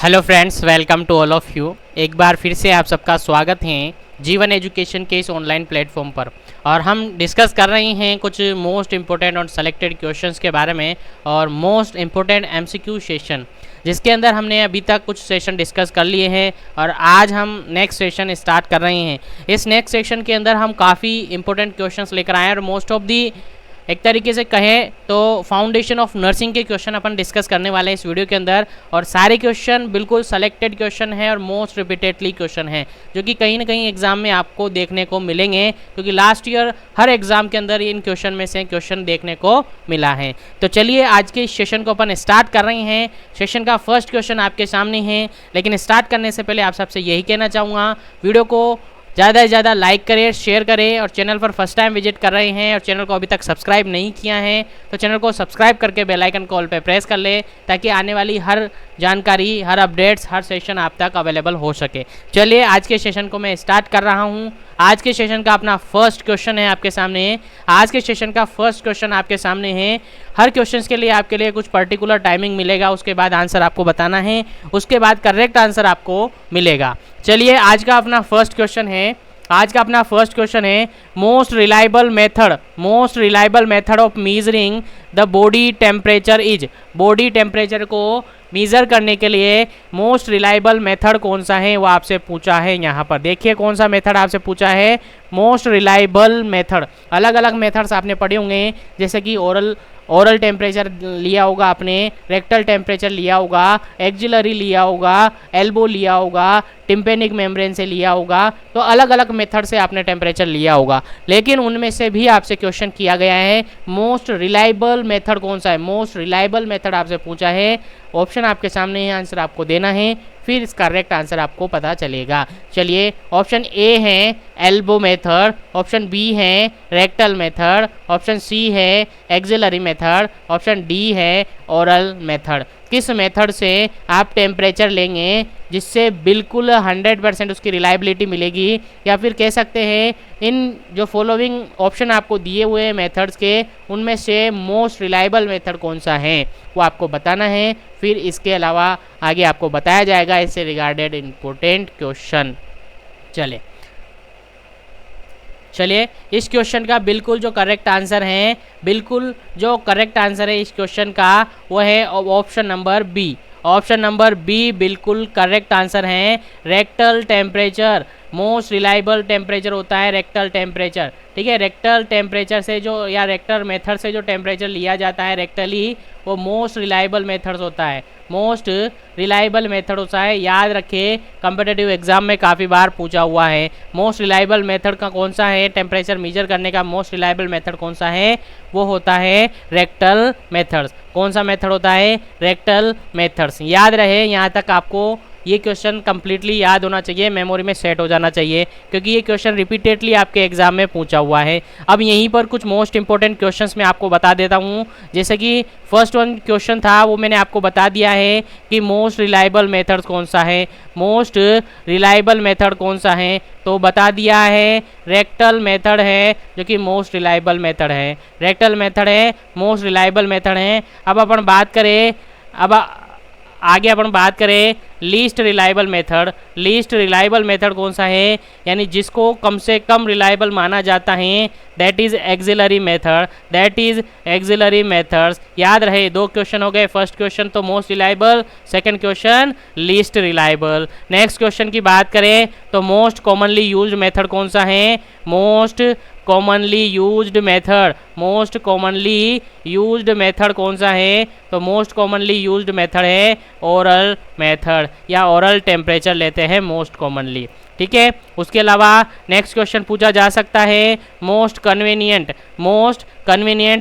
Hello friends, welcome to all of you. एक बार फिर से आप सबका स्वागत है जीवन एजुकेशन के इस ऑनलाइन प्लेटफॉर्म पर। और हम डिस्कस कर रहे हैं कुछ मोस्ट इम्पोर्टेंट और सेलेक्टेड क्वेश्चंस के बारे में और मोस्ट इम्पोर्टेंट एमसीक्यू सेशन, जिसके अंदर हमने अभी तक कुछ सेशन डिस्कस कर लिए हैं और आज हम नेक्स्ट सेशन स्टार्ट कर रहे हैं। इस नेक्स्ट सेशन के अंदर हम काफ़ी इंपॉर्टेंट क्वेश्चंस लेकर आए हैं और मोस्ट ऑफ दी एक तरीके से कहें तो फाउंडेशन ऑफ नर्सिंग के क्वेश्चन अपन डिस्कस करने वाले हैं इस वीडियो के अंदर। और सारे क्वेश्चन बिल्कुल सेलेक्टेड क्वेश्चन है और मोस्ट रिपीटेडली क्वेश्चन है, जो कि कहीं ना कहीं एग्जाम में आपको देखने को मिलेंगे, क्योंकि लास्ट ईयर हर एग्जाम के अंदर इन क्वेश्चन में से क्वेश्चन देखने को मिला है। तो चलिए आज के इस सेशन को अपन स्टार्ट कर रहे हैं। सेशन का फर्स्ट क्वेश्चन आपके सामने है, लेकिन स्टार्ट करने से पहले आप सबसे यही कहना चाहूँगा, वीडियो को ज़्यादा से ज़्यादा लाइक करें, शेयर करें और चैनल पर फर्स्ट टाइम विजिट कर रहे हैं और चैनल को अभी तक सब्सक्राइब नहीं किया है तो चैनल को सब्सक्राइब करके बेल आइकन कॉल पे प्रेस कर ले, ताकि आने वाली हर जानकारी, हर अपडेट्स, हर सेशन आप तक अवेलेबल हो सके। चलिए आज के सेशन को मैं स्टार्ट कर रहा हूँ। आज के सेशन का अपना फर्स्ट क्वेश्चन है आपके सामने। आज के सेशन का फर्स्ट क्वेश्चन आपके सामने है। हर क्वेश्चंस के लिए आपके लिए कुछ पर्टिकुलर टाइमिंग मिलेगा, उसके बाद आंसर आपको बताना है, उसके बाद करेक्ट आंसर आपको मिलेगा। चलिए आज का अपना फर्स्ट क्वेश्चन है। आज का अपना फर्स्ट क्वेश्चन है, most reliable method of measuring the body temperature is. Body temperature को मीज़र करने के लिए मोस्ट रिलायबल मेथड कौन सा है, वो आपसे पूछा है। यहाँ पर देखिए कौन सा मेथड आपसे पूछा है, मोस्ट रिलायबल मेथड। अलग अलग मेथड्स आपने पढ़े होंगे, जैसे कि ओरल टेम्परेचर लिया होगा आपने, रेक्टल टेम्परेचर लिया होगा, एक्जिलरी लिया होगा, एल्बो लिया होगा, टिम्पेनिक मेम्ब्रेन से लिया होगा। तो अलग अलग मेथड से आपने टेम्परेचर लिया होगा, लेकिन उनमें से भी आपसे क्वेश्चन किया गया है मोस्ट रिलायबल मेथड कौन सा है। मोस्ट रिलायबल मेथड आपसे पूछा है। ऑप्शन आपके सामने है, आंसर आपको देना है, फिर इसका करेक्ट आंसर आपको पता चलेगा। चलिए ऑप्शन ए है एल्बो मेथड, ऑप्शन बी है रेक्टल मेथड, ऑप्शन सी है एक्सिलरी मेथड, ऑप्शन डी है ओरल मेथड। किस मेथड से आप टेम्परेचर लेंगे जिससे बिल्कुल 100% उसकी रिलायबिलिटी मिलेगी, या फिर कह सकते हैं इन जो फॉलोइंग ऑप्शन आपको दिए हुए हैं मेथड्स के, उनमें से मोस्ट रिलायबल मेथड कौन सा है वो आपको बताना है। फिर इसके अलावा आगे आपको बताया जाएगा इससे रिगार्डेड इम्पोर्टेंट क्वेश्चन। चलिए इस क्वेश्चन का बिल्कुल जो करेक्ट आंसर है, बिल्कुल जो करेक्ट आंसर है इस क्वेश्चन का, वो है option number B. Option number B बिल्कुल करेक्ट आंसर है। Rectal temperature most reliable temperature होता है, रेक्टल टेम्परेचर। ठीक है, रेक्टल टेम्परेचर से जो या रेक्टल मेथड से जो टेम्परेचर लिया जाता है रेक्टली, वो मोस्ट रिलायबल मेथड्स होता है, मोस्ट रिलायबल मेथड होता है। याद रखिए, कॉम्पिटिटिव एग्जाम में काफ़ी बार पूछा हुआ है। मोस्ट रिलायबल मेथड का कौन सा है, टेम्परेचर मेजर करने का मोस्ट रिलायबल मेथड कौन सा है, वो होता है रेक्टल मेथड्स। कौन सा मेथड होता है, रेक्टल मेथड्स। याद रहे, यहाँ तक आपको ये क्वेश्चन कंप्लीटली याद होना चाहिए, मेमोरी में सेट हो जाना चाहिए, क्योंकि ये क्वेश्चन रिपीटेडली आपके एग्जाम में पूछा हुआ है। अब यहीं पर कुछ मोस्ट इंपॉर्टेंट क्वेश्चंस मैं आपको बता देता हूँ। जैसे कि फर्स्ट वन क्वेश्चन था, वो मैंने आपको बता दिया है कि मोस्ट रिलायबल मेथड कौन सा है। मोस्ट रिलायबल मेथड कौन सा है, तो बता दिया है रेक्टल मेथड है, जो कि मोस्ट रिलायबल मेथड है। रेक्टल मेथड है, मोस्ट रिलायबल मेथड है। अब अपन बात करें, आगे अपन बात करें least reliable method. Least reliable method कौन सा है, यानी जिसको कम से कम रिलायबल माना जाता है, that is axillary method. That is axillary methods. याद रहे, दो क्वेश्चन हो गए। फर्स्ट क्वेश्चन तो most reliable, second question least reliable. Next question की बात करें तो मोस्ट कॉमनली यूज्ड मेथड कौन सा है, most commonly used method. Most commonly used method कौन सा है, तो मोस्ट कॉमनली यूज्ड मेथड है ओरल मेथड, या ओरल टेम्परेचर लेते हैं मोस्ट कॉमनली। ठीक है, उसके अलावा नेक्स्ट क्वेश्चन पूछा जा सकता है मोस्ट कन्वीनियंट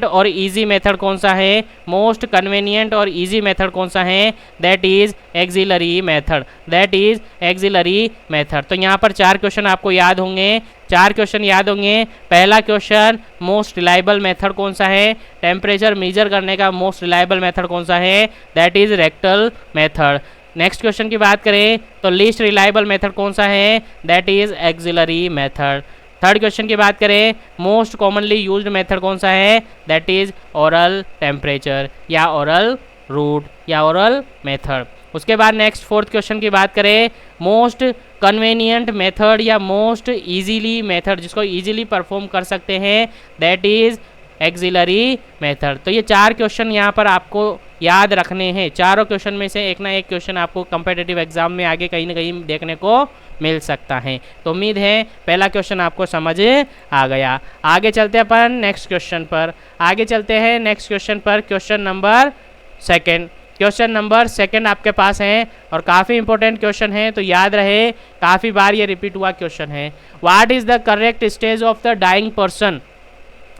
और इजी मेथड कौन सा है। मोस्ट कन्वीनियंट और इजी मेथड कौन सा है, that is axillary method. That is axillary method. तो यहाँ पर 4 क्वेश्चन आपको याद होंगे, 4 क्वेश्चन याद होंगे। पहला क्वेश्चन मोस्ट रिलायबल मेथड कौन सा है, टेम्परेचर मेजर करने का मोस्ट रिलायबल मेथड कौन सा है, that is rectal method. Next question की बात करें तो लीस्ट रिलायबल मेथड कौन सा है, that is axillary method. Third question की बात करें, मोस्ट कॉमनली यूज्ड मेथड कौन सा है, दैट इज ओरल टेम्परेचर या ओरल रूट या ओरल मेथड। उसके बाद नेक्स्ट फोर्थ क्वेश्चन की बात करें, मोस्ट कन्वीनियंट मेथड या मोस्ट इजीली मेथड, जिसको इजीली परफॉर्म कर सकते हैं, दैट इज एक्सिलरी मेथड। तो ये 4 क्वेश्चन यहाँ पर आपको याद रखने हैं। चारों क्वेश्चन में से एक ना एक क्वेश्चन आपको कम्पिटिटिव एग्जाम में आगे कहीं ना कहीं देखने को मिल सकता है। तो उम्मीद है पहला क्वेश्चन आपको समझ आ गया। आगे चलते हैं अपन नेक्स्ट क्वेश्चन पर। आगे चलते हैं नेक्स्ट क्वेश्चन पर, question number second. Question number second आपके पास है और काफ़ी इंपॉर्टेंट क्वेश्चन है, तो याद रहे, काफ़ी बार ये रिपीट हुआ क्वेश्चन है। What is the correct stage of the dying person.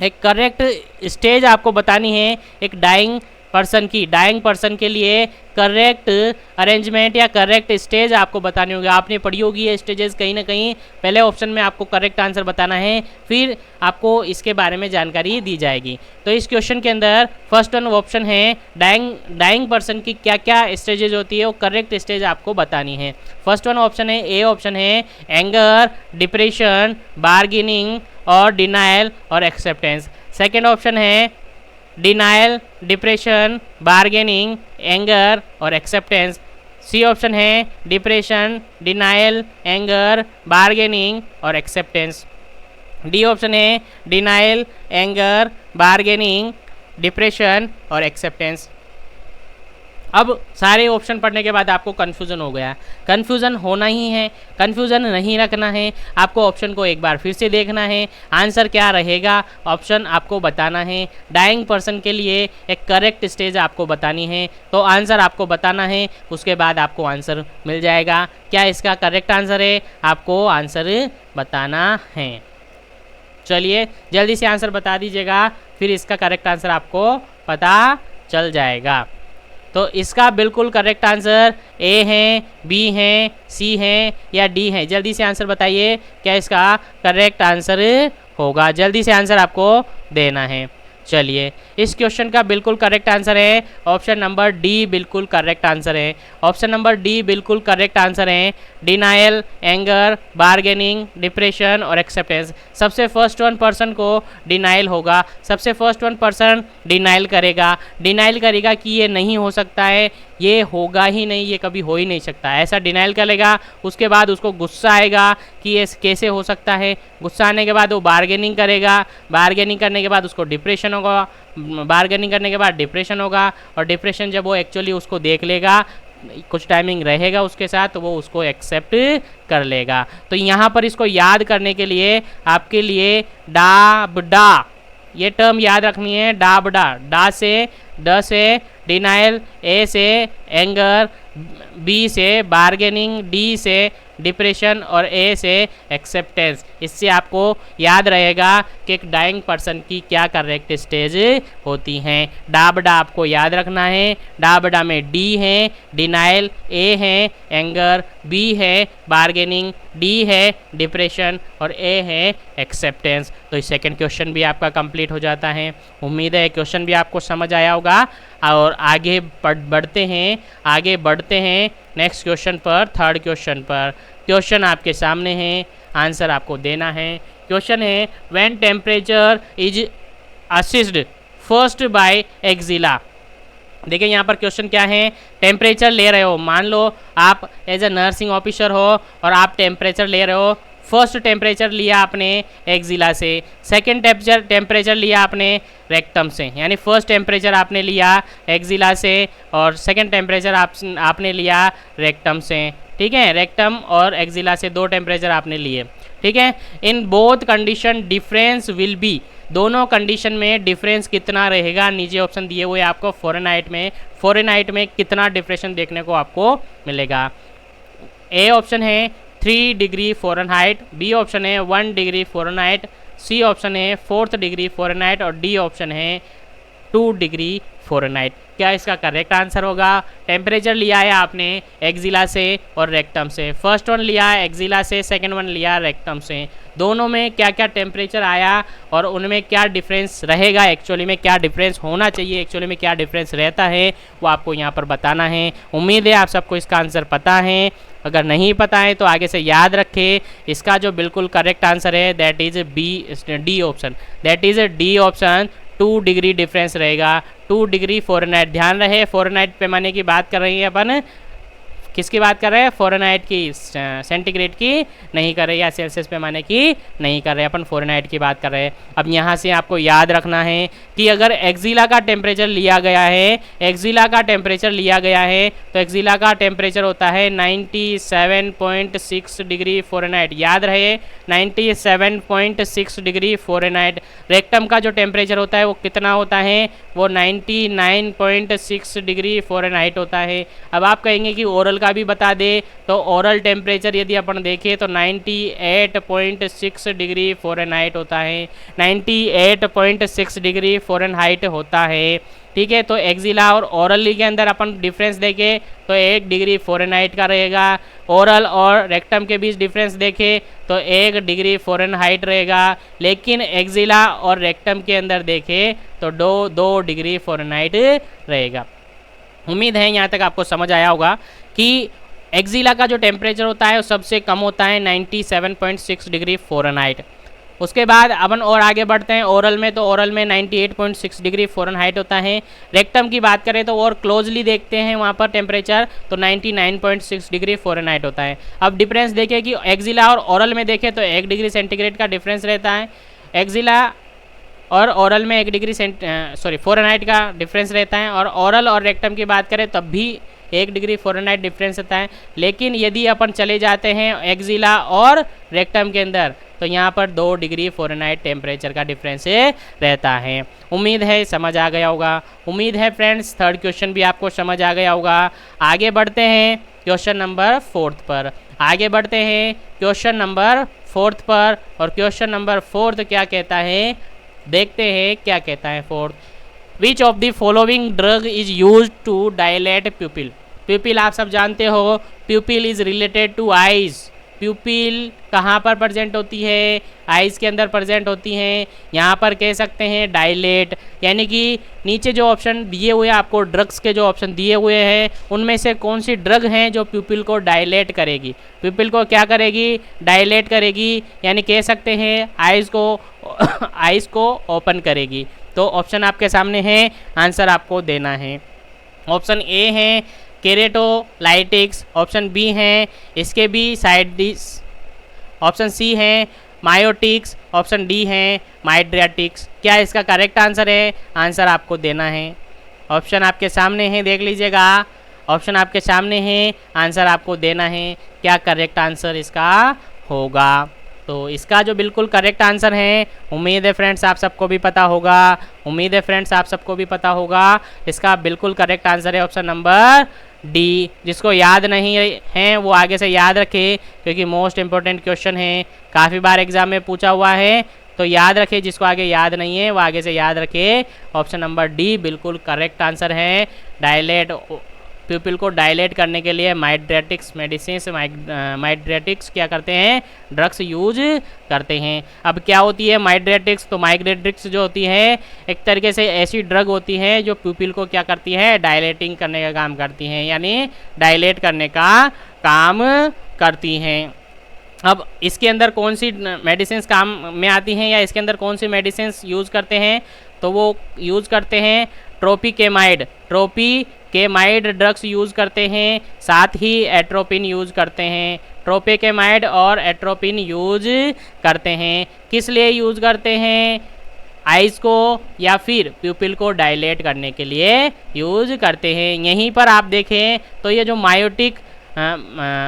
एक करेक्ट स्टेज आपको बतानी है एक डाइंग पर्सन की। डाइंग पर्सन के लिए करेक्ट अरेंजमेंट या करेक्ट स्टेज आपको बतानी होगी। आपने पढ़ी होगी ये स्टेजेस कहीं ना कहीं। पहले ऑप्शन में आपको करेक्ट आंसर बताना है, फिर आपको इसके बारे में जानकारी दी जाएगी। तो इस क्वेश्चन के अंदर फर्स्ट वन ऑप्शन है डाइंग पर्सन की क्या क्या स्टेजेज होती है, वो करेक्ट स्टेज आपको बतानी है। फर्स्ट वन ऑप्शन है, ए ऑप्शन है एंगर, डिप्रेशन, बार्गेनिंग और डिनायल और एक्सेप्टेंस। सेकेंड ऑप्शन है डिनायल, डिप्रेशन, बार्गेनिंग, एंगर और एक्सेप्टेंस। सी ऑप्शन है डिप्रेशन, डिनायल, एंगर, बार्गेनिंग और एक्सेप्टेंस। डी ऑप्शन है डिनायल, एंगर, बार्गेनिंग, डिप्रेशन और एक्सेप्टेंस। अब सारे ऑप्शन पढ़ने के बाद आपको कन्फ्यूज़न हो गया। कन्फ्यूज़न होना ही है, कन्फ्यूज़न नहीं रखना है। आपको ऑप्शन को एक बार फिर से देखना है, आंसर क्या रहेगा ऑप्शन आपको बताना है। डाइंग पर्सन के लिए एक करेक्ट स्टेज आपको बतानी है, तो आंसर आपको बताना है, उसके बाद आपको आंसर मिल जाएगा। क्या इसका करेक्ट आंसर है, आपको आंसर बताना है। चलिए जल्दी से आंसर बता दीजिएगा, फिर इसका करेक्ट आंसर आपको पता चल जाएगा। तो इसका बिल्कुल करेक्ट आंसर ए है, बी है, सी है या डी है। जल्दी से आंसर बताइए क्या इसका करेक्ट आंसर होगा। जल्दी से आंसर आपको देना है। चलिए इस क्वेश्चन का बिल्कुल करेक्ट आंसर है ऑप्शन नंबर डी, बिल्कुल करेक्ट आंसर है। ऑप्शन नंबर डी बिल्कुल करेक्ट आंसर है। डिनायल, एंगर, बार्गेनिंग, डिप्रेशन और एक्सेप्टेंस। सबसे फर्स्ट वन पर्सन को डिनाइल होगा, सबसे फर्स्ट वन पर्सन डिनाइल करेगा कि ये नहीं हो सकता है, ये होगा ही नहीं, ये कभी हो ही नहीं सकता, ऐसा डिनाइल करेगा। उसके बाद उसको गुस्सा आएगा कि ये कैसे हो सकता है। गुस्सा आने के बाद वो बार्गेनिंग करेगा, बार्गेनिंग करने के बाद उसको डिप्रेशन होगा, बार्गेनिंग करने के बाद डिप्रेशन होगा, और डिप्रेशन जब वो एक्चुअली उसको देख लेगा, कुछ टाइमिंग रहेगा उसके साथ, तो वो उसको एक्सेप्ट कर लेगा। तो यहाँ पर इसको याद करने के लिए आपके लिए डाबडा, ये टर्म याद रखनी है। डाबडा, डा से, ड से डिनाइल, ए से एंगर, बी से बार्गेनिंग, डी से डिप्रेशन और ए से एक्सेप्टेंस। इससे आपको याद रहेगा कि एक डाइंग पर्सन की क्या करेक्ट स्टेज होती हैं। डाबडा आपको याद रखना है। डाबडा में डी है, डिनाइल, ए है, एंगर, बी है, बार्गेनिंग, डी है, डिप्रेशन और ए है एक्सेप्टेंस। तो इस सेकेंड क्वेश्चन भी आपका कंप्लीट हो जाता है। उम्मीद है क्वेश्चन भी आपको समझ आया होगा। और आगे बढ़ते हैं नेक्स्ट क्वेश्चन पर, थर्ड क्वेश्चन पर। क्वेश्चन आपके सामने है, आंसर आपको देना है। क्वेश्चन है when temperature is assessed first by axilla. देखिए यहाँ पर क्वेश्चन क्या है, टेम्परेचर ले रहे हो, मान लो आप एज ए नर्सिंग ऑफिसर हो और आप टेम्परेचर ले रहे हो। फर्स्ट टेम्परेचर लिया आपने एक्जिला से, सेकंड टेम्परेचर लिया आपने रेक्टम से, यानी फर्स्ट टेम्परेचर आपने लिया एक्जिला से और सेकंड टेम्परेचर आपने लिया रेक्टम से। ठीक है, रेक्टम और एक्जिला से 2 टेम्परेचर आपने लिए। ठीक है, in both condition difference will be, दोनों कंडीशन में डिफरेंस कितना रहेगा, नीचे ऑप्शन दिए हुए आपको फ़ारेनहाइट में कितना डिफरेंस देखने को आपको मिलेगा। ए ऑप्शन है 3 डिग्री फ़ारेनहाइट, बी ऑप्शन है 1 डिग्री फ़ारेनहाइट, सी ऑप्शन है 4 डिग्री फ़ारेनहाइट और डी ऑप्शन है 2 डिग्री फ़ारेनहाइट। क्या इसका करेक्ट आंसर होगा? टेम्परेचर लिया है आपने एक्जिला से और रेक्टम से, फर्स्ट वन लिया है एक्जिला से, सेकंड वन लिया रेक्टम से। दोनों में क्या क्या टेम्परेचर आया और उनमें क्या डिफरेंस रहेगा, एक्चुअली में क्या डिफरेंस होना चाहिए, एक्चुअली में क्या डिफरेंस रहता है, वो आपको यहाँ पर बताना है। उम्मीद है आप सबको इसका आंसर पता है। अगर नहीं पता है तो आगे से याद रखें। इसका जो बिल्कुल करेक्ट आंसर है that is D option, that is D option. 2 degree difference रहेगा, 2 डिग्री फ़ारेनहाइट। ध्यान रहे फ़ारेनहाइट पैमाने की बात कर रही है अपन, किसकी बात कर रहे हैं? फ़ारेनहाइट की, सेंटीग्रेड की नहीं कर रहे या सेल्सियस पैमाने की नहीं कर रहे, अपन फ़ारेनहाइट की बात कर रहे हैं। अब यहाँ से आपको याद रखना है कि अगर एक्जिला का टेम्परेचर लिया गया है, एक्जिला का टेम्परेचर लिया गया है तो एक्जिला का टेम्परेचर होता है 97.6 डिग्री फ़ारेनहाइट। याद रहे 97.6 डिग्री फ़ारेनहाइट। रेक्टम का जो टेम्परेचर होता है वो कितना होता है? वो 99.6 डिग्री फ़ारेनहाइट होता है। अब आप कहेंगे कि ओरल का भी बता दे, तो ओरल टेम्परेचर यदि अपन देखें तो 98.6 डिग्री फ़ारेनहाइट होता है, 98.6 डिग्री फ़ारेनहाइट होता है। ठीक है, तो एक्जिला और ओरल के अंदर अपन डिफरेंस देखें तो 1 डिग्री फ़ारेनहाइट का रहेगा। ओरल और रेक्टम के बीच डिफरेंस देखें तो 1 डिग्री फ़ारेनहाइट रहेगा, लेकिन एक्जिला और रेक्टम के अंदर देखें तो 2 डिग्री फ़ारेनहाइट रहेगा। उम्मीद है यहाँ तक आपको समझ आया होगा कि एक्जिला का जो टेम्परेचर होता है वो सबसे कम होता है 97.6 डिग्री फ़ारेनहाइट। उसके बाद अपन और आगे बढ़ते हैं ओरल में, तो ओरल में 98.6 डिग्री फ़ारेनहाइट होता है। रेक्टम की बात करें तो और क्लोजली देखते हैं वहाँ पर टेम्परेचर तो 99.6 डिग्री फ़ारेनहाइट होता है। अब डिफरेंस देखें कि एक्जिला और ओरल में देखें तो 1 डिग्री सेंटीग्रेड का डिफरेंस रहता है। एक्जिला और ओरल में 1 डिग्री फ़ारेनहाइट का डिफरेंस रहता है, और ओरल और रेक्टम की बात करें तब भी 1 डिग्री फ़ारेनहाइट डिफरेंस रहता है। लेकिन यदि अपन चले जाते हैं एक्जिला और रेक्टम के अंदर तो यहाँ पर 2 डिग्री फ़ारेनहाइट टेम्परेचर का डिफरेंस रहता है। उम्मीद है समझ आ गया होगा। उम्मीद है फ्रेंड्स थर्ड क्वेश्चन भी आपको समझ आ गया होगा। आगे बढ़ते हैं क्वेश्चन नंबर 4 पर। आगे बढ़ते हैं क्वेश्चन नंबर 4 पर, और क्वेश्चन नंबर 4 क्या कहता है, देखते हैं क्या कहता है 4। Which of the following drug is use to dilate pupil. Pupil आप सब जानते हो, pupil is related to eyes. Pupil कहाँ पर प्रेजेंट होती है? आइज़ के अंदर प्रेजेंट होती हैं। यहाँ पर कह सकते हैं डायलेट, यानी कि नीचे जो ऑप्शन दिए हुए हैं आपको, ड्रग्स के जो ऑप्शन दिए हुए हैं उनमें से कौन सी ड्रग हैं जो प्यूपिल को डायलेट करेगी? प्यूपिल को क्या करेगी? डायलेट करेगी, यानी कह सकते हैं आइज़ को ओपन करेगी। तो ऑप्शन आपके सामने है, आंसर आपको देना है। ऑप्शन ए है केरेटोलाइटिक्स, ऑप्शन बी है इसके बी साइडिस, ऑप्शन सी है मायोटिक्स, ऑप्शन डी है माइड्रियाटिक्स। क्या इसका करेक्ट आंसर है? आंसर आपको देना है। ऑप्शन आपके सामने है, देख लीजिएगा, ऑप्शन आपके सामने है, आंसर आपको देना है। क्या करेक्ट आंसर इसका होगा? तो इसका जो बिल्कुल करेक्ट आंसर है, उम्मीद है फ्रेंड्स आप सबको भी पता होगा, उम्मीद है फ्रेंड्स आप सबको भी पता होगा, इसका बिल्कुल करेक्ट आंसर है ऑप्शन नंबर डी। जिसको याद नहीं है वो आगे से याद रखे, क्योंकि मोस्ट इंपॉर्टेंट क्वेश्चन है, काफ़ी बार एग्जाम में पूछा हुआ है, तो याद रखे। जिसको आगे याद नहीं है वो आगे से याद रखे, ऑप्शन नंबर डी बिल्कुल करेक्ट आंसर है। डायलेट, प्यूपिल को डायलेट करने के लिए माइड्रेटिक्स मेडिसिन, माइड्रेटिक्स क्या करते हैं? ड्रग्स यूज करते हैं। अब क्या होती है माइड्रेटिक्स? तो माइड्रेटिक्स जो होती है एक तरीके से ऐसी ड्रग होती है जो प्यूपिल को क्या करती है? डायलेटिंग करने का काम करती हैं, यानी डायलेट करने का काम करती हैं। अब इसके अंदर कौन सी मेडिसिन काम में आती हैं, या इसके अंदर कौन सी मेडिसिन यूज़ करते हैं? तो वो यूज़ करते हैं ट्रोपिकेमाइड, ट्रोपिकेमाइड ड्रग्स यूज़ करते हैं, साथ ही एट्रोपिन यूज़ करते हैं। ट्रोपिकेमाइड और एट्रोपिन यूज़ करते हैं। किस लिए यूज़ करते हैं? आइज़ को या फिर प्यूपिल को डायलेट करने के लिए यूज़ करते हैं। यहीं पर आप देखें तो ये जो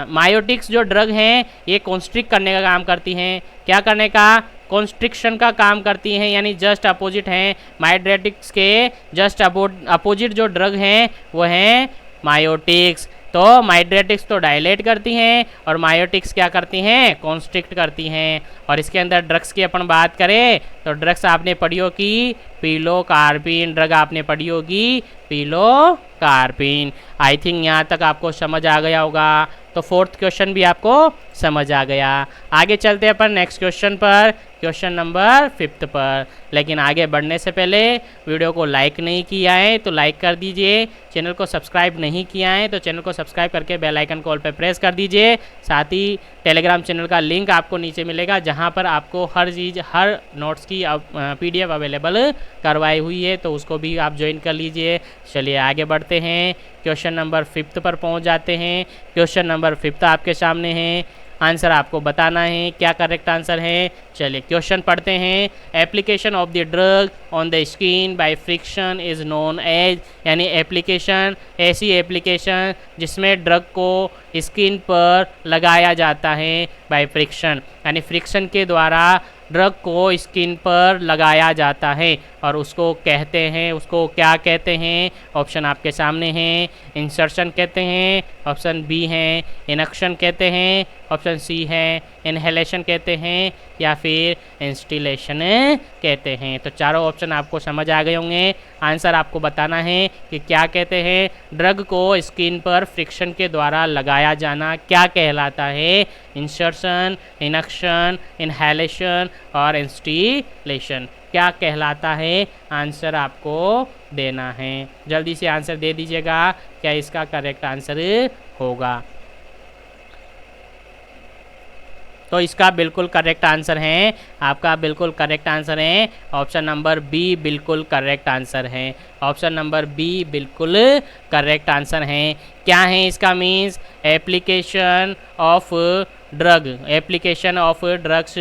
मायोटिक्स जो ड्रग हैं ये कॉन्स्ट्रिक्ट करने का काम करती हैं। क्या करने का? कॉन्स्ट्रिक्शन का काम करती हैं, यानी जस्ट अपोजिट हैं। माइड्रेटिक्स के जस्ट अपोजिट जो ड्रग हैं वो हैं मायोटिक्स। तो माइड्रेटिक्स तो डायलेट करती हैं और मायोटिक्स क्या करती हैं? कॉन्स्ट्रिक्ट करती हैं। और इसके अंदर ड्रग्स की अपन बात करें तो ड्रग्स आपने पढ़ी होगी पिलोकार्पिन, ड्रग आपने पढ़ी होगी पिलोकार्पिन। आई थिंक यहाँ तक आपको समझ आ गया होगा। तो फोर्थ क्वेश्चन भी आपको समझ आ गया। आगे चलते हैं अपन नेक्स्ट क्वेश्चन पर। क्वेश्चन नंबर 5 पर। लेकिन आगे बढ़ने से पहले वीडियो को लाइक नहीं किया है तो लाइक कर दीजिए, चैनल को सब्सक्राइब नहीं किया है तो चैनल को सब्सक्राइब करके बेल आइकन कॉल पर प्रेस कर दीजिए। साथ ही टेलीग्राम चैनल का लिंक आपको नीचे मिलेगा, जहां पर आपको हर चीज़, हर नोट्स की PDF अवेलेबल करवाई हुई है, तो उसको भी आप ज्वाइन कर लीजिए। चलिए आगे बढ़ते हैं, क्वेश्चन नंबर 5 पर पहुंच जाते हैं। क्वेश्चन नंबर 5 आपके सामने है, आंसर आपको बताना है क्या करेक्ट आंसर है। चलिए क्वेश्चन पढ़ते हैं। Application of the drug on the skin by friction is known as, यानी एप्लीकेशन, ऐसी एप्लीकेशन जिसमें ड्रग को स्किन पर लगाया जाता है बाय फ्रिक्शन, यानी फ्रिक्शन के द्वारा ड्रग को स्किन पर लगाया जाता है और उसको कहते हैं, उसको क्या कहते हैं। ऑप्शन आपके सामने हैं। इंसर्शन कहते हैं, ऑप्शन बी है इनक्शन कहते हैं, ऑप्शन सी है इनहेलेशन कहते हैं, या फिर इंस्टिलेशन कहते हैं। तो चारों ऑप्शन आपको समझ आ गए होंगे। आंसर आपको बताना है कि क्या कहते हैं। ड्रग को स्किन पर फ्रिक्शन के द्वारा लगाया जाना क्या कहलाता है। इंसर्शन, इनक्शन, इनहेलेशन और इंस्टिलेशन क्या कहलाता है। आंसर आपको देना है, जल्दी से आंसर दे दीजिएगा क्या इसका करेक्ट आंसर होगा। तो इसका बिल्कुल करेक्ट आंसर है, आपका बिल्कुल करेक्ट आंसर है ऑप्शन नंबर बी, बिल्कुल करेक्ट आंसर है। ऑप्शन नंबर बी बिल्कुल करेक्ट आंसर है। क्या है इसका means, application of drug, application of drugs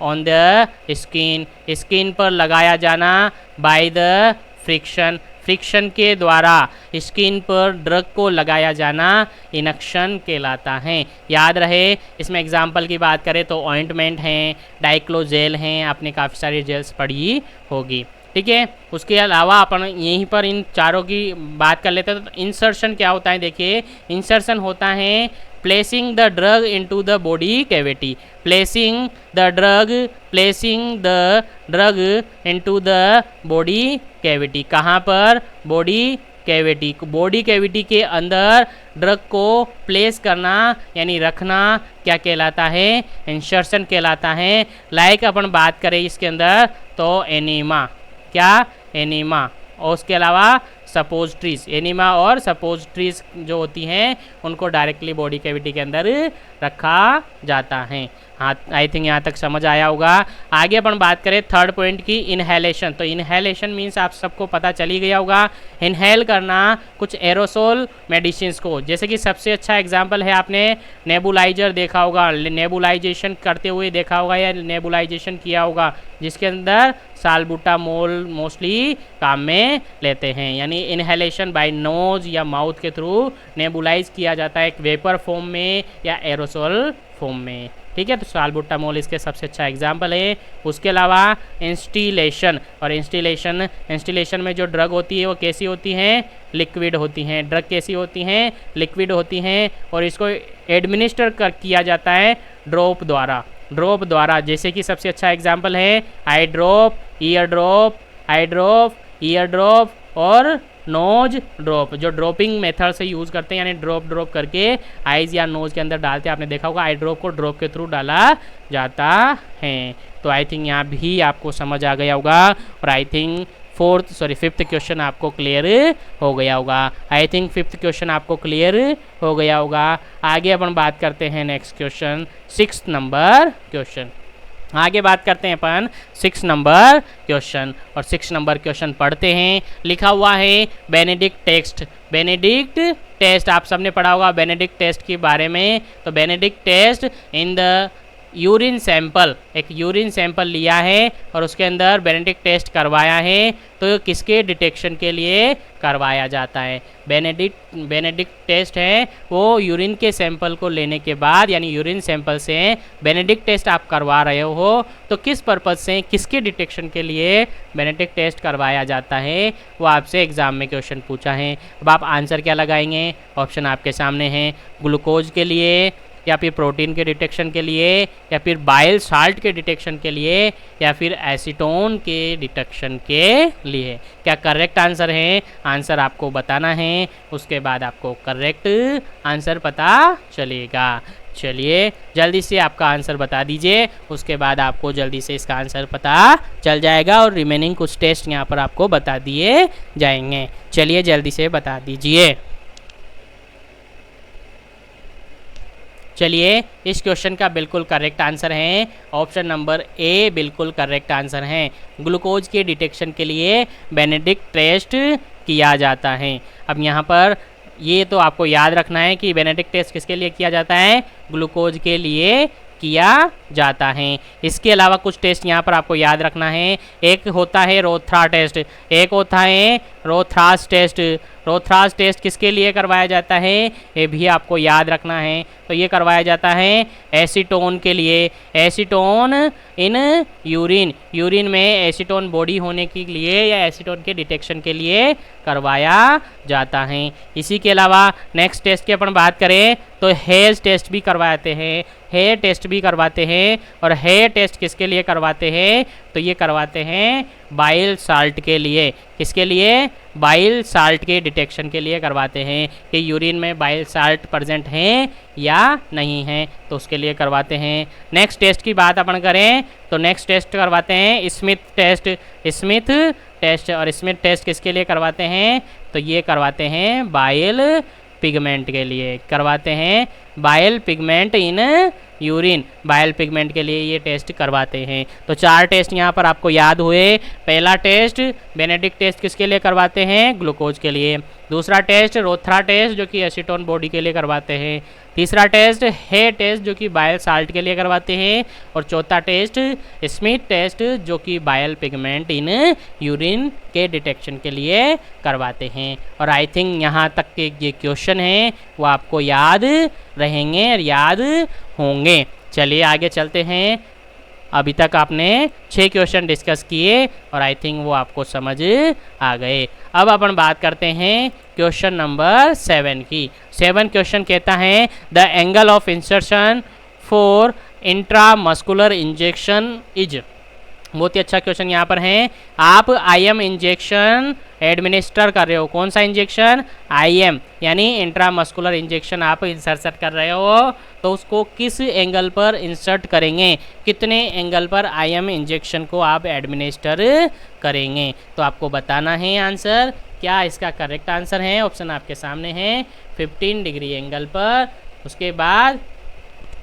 on the skin, skin पर लगाया जाना बाय द फ्रिक्शन, फ्रिक्शन के द्वारा स्किन पर ड्रग को लगाया जाना इनक्शन कहलाता है। याद रहे, इसमें एग्जाम्पल की बात करें तो ऑइंटमेंट हैं, डाइक्लोजेल हैं, आपने काफ़ी सारी जेल्स पढ़ी होगी, ठीक है। उसके अलावा अपन यहीं पर इन चारों की बात कर लेते हैं। तो इंसर्शन क्या होता है, देखिए इंसर्शन होता है placing the drug into the body cavity, placing the drug into the body cavity. कहाँ पर, बॉडी कैविटी, बॉडी कैविटी के अंदर ड्रग को प्लेस करना यानी रखना क्या कहलाता है, इंसर्शन कहलाता है। लाइक अपन बात करें इसके अंदर तो एनीमा, क्या एनीमा, और उसके अलावा सपोजिटरीज, एनीमा और सपोजिटरीज जो होती हैं उनको डायरेक्टली बॉडी कैविटी के अंदर रखा जाता है। हाँ, आई थिंक यहाँ तक समझ आया होगा। आगे अपन बात करें थर्ड पॉइंट की, इनहेलेशन। तो इनहेलेशन मीन्स आप सबको पता चल ही गया होगा, इनहेल करना कुछ एरोसोल मेडिसिन्स को, जैसे कि सबसे अच्छा एग्जांपल है, आपने नेबुलाइजर देखा होगा, नेबुलाइजेशन करते हुए देखा होगा या नेबुलाइजेशन किया होगा, जिसके अंदर साल्बुटामोल मोस्टली काम में लेते हैं। यानी इनहेलेशन बाय नोज या माउथ के थ्रू नेबुलाइज किया जाता है, एक वेपर फॉर्म में या एरोसोल फॉर्म में, ठीक है। तो साल्बुटामोल इसके सबसे अच्छा एग्जाम्पल है। उसके अलावा इंस्टिलेशन, और इंस्टिलेशन में जो ड्रग होती है वो कैसी होती हैं, लिक्विड होती हैं। ड्रग कैसी होती हैं, लिक्विड होती हैं, और इसको एडमिनिस्टर किया जाता है ड्रॉप द्वारा, जैसे कि सबसे अच्छा एग्जाम्पल है आई ड्रॉप, ईयर ड्रॉप और नोज ड्रॉप, जो ड्रॉपिंग मेथड से यूज़ करते हैं, यानी ड्रॉप करके आइज़ या नोज के अंदर डालते हैं। आपने देखा होगा आई ड्रॉप को ड्रॉप के थ्रू डाला जाता है। तो आई थिंक यहाँ भी आपको समझ आ गया होगा, और आई थिंक फिफ्थ क्वेश्चन आपको क्लियर हो गया होगा। आई थिंक फिफ्थ क्वेश्चन आपको क्लियर हो गया होगा। आगे अपन बात करते हैं नेक्स्ट क्वेश्चन, 6 नंबर क्वेश्चन। आगे बात करते हैं अपन 6 नंबर क्वेश्चन, और 6 नंबर क्वेश्चन पढ़ते हैं। लिखा हुआ है बेनेडिक्ट टेस्ट, आप सबने पढ़ा होगा बेनेडिक्ट टेस्ट के बारे में। तो Benedict test in the urine sample, एक यूरिन सैंपल लिया है और उसके अंदर बेनेडिक्ट टेस्ट करवाया है, तो किसके डिटेक्शन के लिए करवाया जाता है। बेनेडिक्ट टेस्ट है वो यूरिन के सैंपल को लेने के बाद, यानी यूरिन सैंपल से बेनेडिक्ट टेस्ट आप करवा रहे हो, तो किस पर्पज़ से, किसके डिटेक्शन के लिए बेनेडिक्ट टेस्ट करवाया जाता है, वो आपसे एग्जाम में क्वेश्चन पूछा है। अब आप आंसर क्या लगाएंगे, ऑप्शन आपके सामने हैं, ग्लूकोज के लिए, या फिर प्रोटीन के डिटेक्शन के लिए, या फिर बाइल साल्ट के डिटेक्शन के लिए, या फिर एसीटोन के डिटेक्शन के लिए। क्या करेक्ट आंसर है, आंसर आपको बताना है, उसके बाद आपको करेक्ट आंसर पता चलेगा। चलिए जल्दी से आपका आंसर बता दीजिए, उसके बाद आपको जल्दी से इसका आंसर पता चल जाएगा और रिमेनिंग कुछ टेस्ट यहाँ पर आपको बता दिए जाएंगे। चलिए जल्दी से बता दीजिए। चलिए इस क्वेश्चन का बिल्कुल करेक्ट आंसर है ऑप्शन नंबर ए, बिल्कुल करेक्ट आंसर है। ग्लूकोज के डिटेक्शन के लिए बेनेडिक्ट टेस्ट किया जाता है। अब यहाँ पर ये तो आपको याद रखना है कि बेनेडिक्ट टेस्ट किसके लिए किया जाता है, ग्लूकोज के लिए किया जाता है। इसके अलावा कुछ टेस्ट यहाँ पर आपको याद रखना है। एक होता है रोथ्रा टेस्ट, एक होता है रोथ्रास टेस्ट। रोथ्रास टेस्ट किसके लिए करवाया जाता है, ये भी आपको याद रखना है। तो ये करवाया जाता है एसीटोन के लिए, एसीटोन इन यूरिन, यूरिन में एसीटोन बॉडी होने के लिए या एसीटोन के डिटेक्शन के लिए करवाया जाता है। इसी के अलावा नेक्स्ट टेस्ट की अपन बात करें तो हेज टेस्ट भी करवाते हैं, हेयर टेस्ट भी करवाते हैं। और हेयर टेस्ट किसके लिए करवाते हैं, तो ये करवाते हैं बाइल साल्ट के लिए। किसके लिए, बाइल साल्ट के डिटेक्शन के लिए करवाते हैं कि यूरिन में बाइल साल्ट प्रेजेंट हैं या नहीं हैं, तो उसके लिए करवाते हैं। नेक्स्ट टेस्ट की बात अपन करें तो नेक्स्ट टेस्ट करवाते हैं स्मिथ टेस्ट, स्मिथ टेस्ट। और स्मिथ टेस्ट किसके लिए करवाते हैं, तो ये करवाते हैं बाइल पिगमेंट के लिए, करवाते हैं bile pigment in urine, bile pigment के लिए ये टेस्ट करवाते हैं। तो 4 टेस्ट यहाँ पर आपको याद हुए। पहला टेस्ट बेनेडिक्ट टेस्ट किसके लिए करवाते हैं, ग्लूकोज के लिए। दूसरा टेस्ट रोथ्रा टेस्ट जो कि एसीटोन बॉडी के लिए करवाते हैं। तीसरा टेस्ट हेयर टेस्ट जो कि बाइल साल्ट के लिए करवाते हैं। और चौथा टेस्ट स्मिथ टेस्ट जो कि बाइल पिगमेंट इन यूरिन के डिटेक्शन के लिए करवाते हैं। और आई थिंक यहाँ तक के ये क्वेश्चन हैं वो आपको याद रहेंगे और याद होंगे। चलिए आगे चलते हैं। अभी तक आपने 6 क्वेश्चन डिस्कस किए और आई थिंक वो आपको समझ आ गए। अब अपन बात करते हैं क्वेश्चन नंबर 7 की। 7 क्वेश्चन कहता है the angle of insertion for intramuscular injection is. बहुत ही अच्छा क्वेश्चन यहाँ पर है। आप आईएम इंजेक्शन एडमिनिस्टर कर रहे हो, कौन सा इंजेक्शन, आईएम यानी इंट्रामस्कुलर इंजेक्शन आप इंसर्ट कर रहे हो, तो उसको किस एंगल पर इंसर्ट करेंगे, कितने एंगल पर आईएम इंजेक्शन को आप एडमिनिस्टर करेंगे, तो आपको बताना है आंसर। क्या इसका करेक्ट आंसर है, ऑप्शन आपके सामने है 15 डिग्री एंगल पर, उसके बाद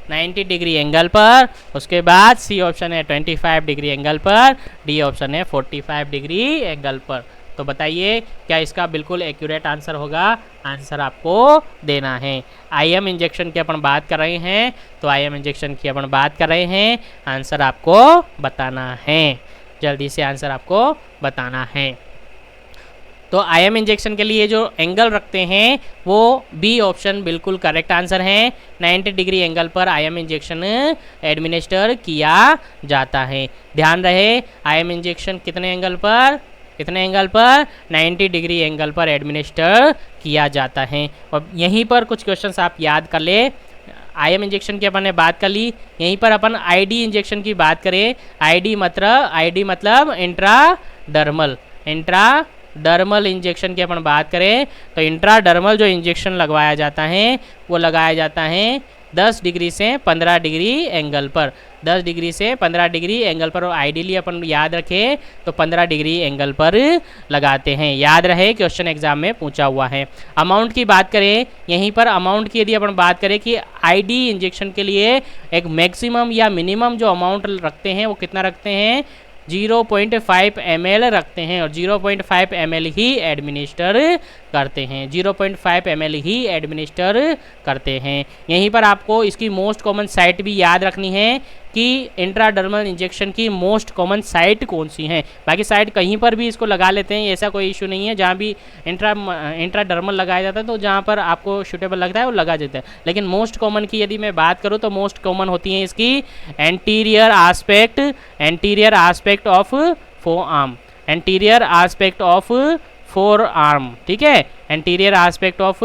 90 डिग्री एंगल पर, उसके बाद सी ऑप्शन है 25 डिग्री एंगल पर, डी ऑप्शन है 45 डिग्री एंगल पर। तो बताइए क्या इसका बिल्कुल एक्यूरेट आंसर होगा, आंसर आपको देना है। आईएम इंजेक्शन की अपन बात कर रहे हैं, तो आईएम इंजेक्शन की अपन बात कर रहे हैं, आंसर आपको बताना है, जल्दी से आंसर आपको बताना है। तो आईएम इंजेक्शन के लिए जो एंगल रखते हैं वो बी ऑप्शन बिल्कुल करेक्ट आंसर है। 90 डिग्री एंगल पर आईएम इंजेक्शन एडमिनिस्टर किया जाता है। ध्यान रहे आईएम इंजेक्शन कितने एंगल पर, कितने एंगल पर, 90 डिग्री एंगल पर एडमिनिस्टर किया जाता है। और यहीं पर कुछ क्वेश्चंस आप याद कर ले। आईएम इंजेक्शन की अपन ने बात कर ली, यहीं पर अपन आईडी इंजेक्शन की बात करें। आईडी मतलब इंट्राडर्मल, इंट्राडर्मल इंजेक्शन की अपन बात करें तो इंट्राडर्मल जो इंजेक्शन लगवाया जाता है वो लगाया जाता है 10 डिग्री से 15 डिग्री एंगल पर, 10 डिग्री से 15 डिग्री एंगल पर। और आइडियली अपन याद रखें तो 15 डिग्री एंगल पर लगाते हैं। याद रहे क्वेश्चन एग्जाम में पूछा हुआ है। अमाउंट की बात करें, यहीं पर अमाउंट की यदि अपन बात करें कि आईडी इंजेक्शन के लिए एक मैक्सिमम या मिनिमम जो अमाउंट रखते हैं वो कितना रखते हैं, 0.5 ml रखते हैं। और 0.5 ml ही एडमिनिस्टर करते हैं, 0.5 ml ही एडमिनिस्टर करते हैं। यहीं पर आपको इसकी मोस्ट कॉमन साइट भी याद रखनी है कि इंट्राडर्मल इंजेक्शन की मोस्ट कॉमन साइट कौन सी है। बाकी साइट कहीं पर भी इसको लगा लेते हैं, ऐसा कोई इशू नहीं है। जहाँ भी इंट्राडर्मल लगाया जाता है तो जहाँ पर आपको सूटेबल लगता है वो लगा देता है। लेकिन मोस्ट कॉमन की यदि मैं बात करूँ तो मोस्ट कॉमन होती है इसकी anterior aspect of forearm, anterior aspect of forearm, ठीक है, एंटीरियर आस्पेक्ट ऑफ